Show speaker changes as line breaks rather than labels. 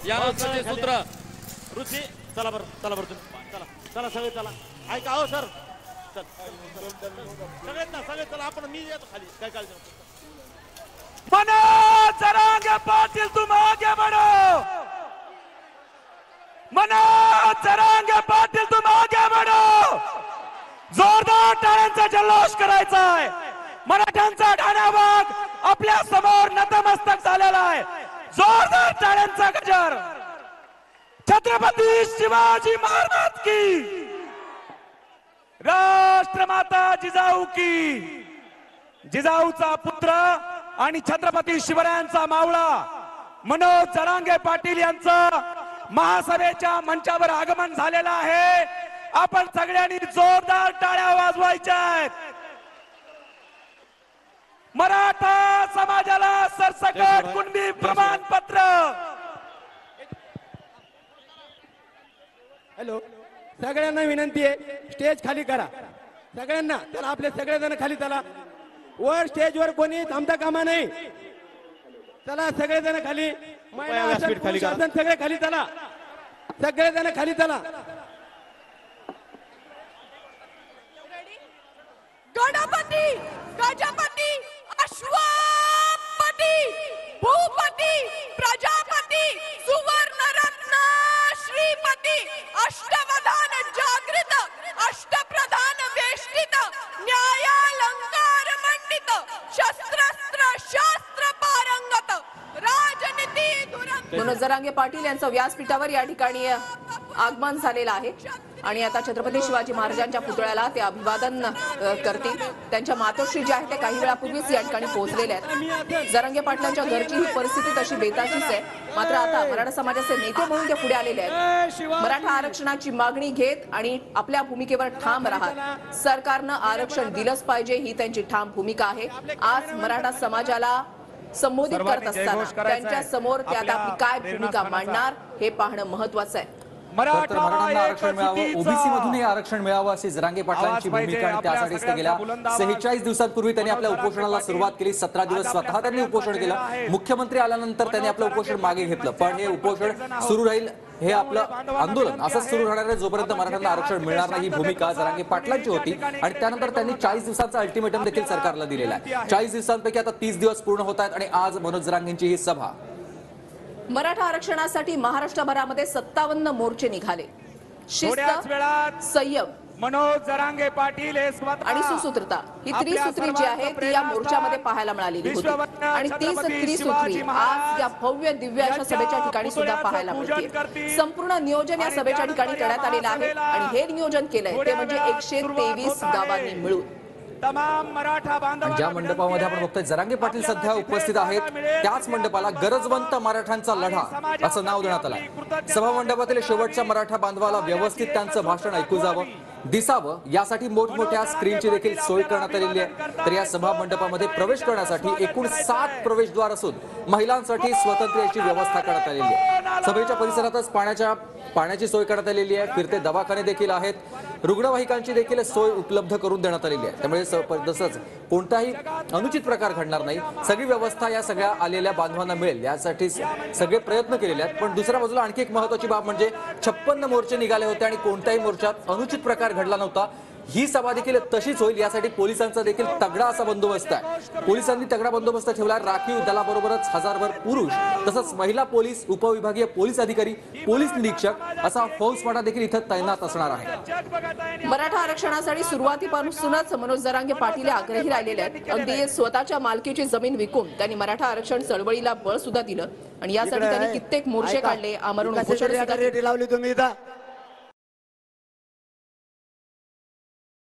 यानंतरचे सूत्र
रुची चला बरं तुम्ही चला चला सगळे चला ऐका हो सर सगळे चला आपण मी येतो खाली काय काळजी नको
मनोज जरांगे पाटील तुम आगे बढ़ो मनोज जरांगे पाटील तुम आगे बढ़ो जोरदार टाळ्यांचा जल्लोष करायचा आहे मराठ्यांचा ठाण्यावाग आपल्या समोर नतमस्तक झालेला आहे जोरदार टाळ्यांचा गजर छत्रपती शिवाजी महाराज की राष्ट्रमाता जिजाऊ की जिजाऊचा पुत्र आणि छत्रपती शिवरायांचा मावळा मनोज जरांगे पाटील यांचं महासभेच्या मंचावर आगमन झालेलं आहे आपण सगळ्यांनी जोरदार टाळ्या वाजवायच्या आहेत मराठा समाजाला सरसकट कुणबी प्रमाणपत्र
हॅलो सगळ्यांना विनंती आहे स्टेज खाली करा सगळ्यांना चला आपले सगळेजण खाली चला वर स्टेजवर कोणी थांबता कामा नाही चला सगळेजण खाली सगळे खाली चला सगळेजण खाली चला
गणपती गजपती अश्वपती भूपती प्रजापती सुवर्णरत्न श्रीपती अष्टवधान जागृत अष्टप्रधान वेष्टित न्यायालंकार मंडित शस्त्रास्त्र शास्त्र पारंगत राजनीती धुरंधर मनोज जरांगे पाटील यांचं व्यासपीठावर या ठिकाणी आगमन झालेलं आहे आणि आता छत्रपती शिवाजी महाराजांच्या पुतळ्याला ते अभिवादन करतील त्यांच्या मातोश्री जे आहे ते काही वेळापूर्वीच या ठिकाणी पोहोचलेले आहेत जरांगे पाटलांच्या घरची ही परिस्थिती तशी बेताचीच आहे मात्र आता मराठा समाजाचे नेते म्हणून ते पुढे आलेले आहेत मराठा आरक्षणाची मागणी घेत आणि आपल्या भूमिकेवर ठाम राहत सरकारनं आरक्षण दिलंच पाहिजे ही त्यांची ठाम भूमिका आहे आज मराठा समाजाला संबोधित करत असताना त्यांच्या समोर ते आता आपली काय भूमिका मांडणार हे पाहणं महत्वाचं आहे
मराठ्यांना आरक्षण मिळावं ओबीसी मधूनही आरक्षण मिळावं अशी जरांगे पाटलांची भूमिका आणि त्यासाठीच ते गेल्या 46 दिवसांपूर्वी त्यांनी आपल्या उपोषणाला सुरुवात केली 17 दिवस स्वतः त्यांनी उपोषण केलं मुख्यमंत्री आल्यानंतर त्यांनी आपलं उपोषण मागे घेतलं पण हे उपोषण सुरू राहील हे आपलं आंदोलन असंच सुरू राहणार आहे जोपर्यंत मराठ्यांना आरक्षण मिळणार नाही ही भूमिका जरांगे पाटलांची होती आणि त्यानंतर त्यांनी 40 दिवसांचा अल्टिमेटम देखील सरकारला दिलेला आहे 40 दिवसांपैकी आता 30 दिवस पूर्ण होत आहेत आणि आज मनोज जरांगेंची ही सभा
मराठा आरक्षणासाठी महाराष्ट्रभरामध्ये 57 मोर्चे निघाले शिस्त संयम
मनोज जरांगे पाटील
आणि सुसूत्रता ही त्रिसूत्री जी आहे ती या मोर्चामध्ये पाहायला मिळालेली होती आणि तीच त्रिसूत्री आज या भव्य दिव्य अशा सभेच्या ठिकाणी सुद्धा पाहायला मिळते संपूर्ण नियोजन या सभेच्या ठिकाणी करण्यात आलेलं आहे आणि हे नियोजन केलंय ते म्हणजे 123 गावांनी मिळून
तमाम मराठा बांधव
ज्या मंडपामध्ये आपण बघतोय जरांगे पाटील सध्या उपस्थित आहेत त्याच मंडपाला गरजवंत मराठ्यांचा लढा असं नाव देण्यात आलंय सभा मंडपातील शेवटच्या मराठा बांधवाला व्यवस्थित त्यांचं भाषण ऐकू जावं दिसावं यासाठी मोठमोठ्या स्क्रीनची देखील सोय करण्यात आलेली आहे तर या सभा मंडपामध्ये प्रवेश करण्यासाठी एकूण 7 प्रवेशद्वार असून महिलांसाठी स्वतंत्र याची व्यवस्था करण्यात आलेली आहे सभेच्या परिसरातच पाण्याची सोय करण्यात आलेली आहे फिरते दवाखाने देखील आहेत रुग्णवाहिकांची देखील सोय उपलब्ध करून देण्यात आलेली आहे त्यामुळे तसंच कोणताही अनुचित प्रकार घडणार नाही सगळी व्यवस्था या सगळ्या आलेल्या बांधवांना मिळेल यासाठी सगळे प्रयत्न केलेले आहेत पण दुसऱ्या बाजूला आणखी एक महत्त्वाची बाब म्हणजे 56 मोर्चे निघाले होते आणि कोणत्याही मोर्चात अनुचित प्रकार घडला नव्हता ही सभा देखील तशीच होईल यासाठी पोलिसांचा देखील तगडा असा बंदोबस्त आहे पोलिसांनी तगडा बंदोबस्त ठेवला राखीव दलाबरोबरच हजारभर पुरुष तसंच महिला पोलीस उपविभागीय पोलीस अधिकारी पोलीस निरीक्षक असा फौजफाटा देखील इथं तैनात असणार आहे
मराठा आरक्षणासाठी सुरुवातीपासूनच मनोज जरांगे पाटील आग्रही राहिलेले आहेत अगदी स्वतःच्या मालकीची जमीन विकून त्यांनी मराठा आरक्षण चळवळीला बळ सुद्धा दिलं आणि यासाठी त्यांनी कित्येक मोर्चे काढले आमरण उपोषण
लावली तुम्ही इथं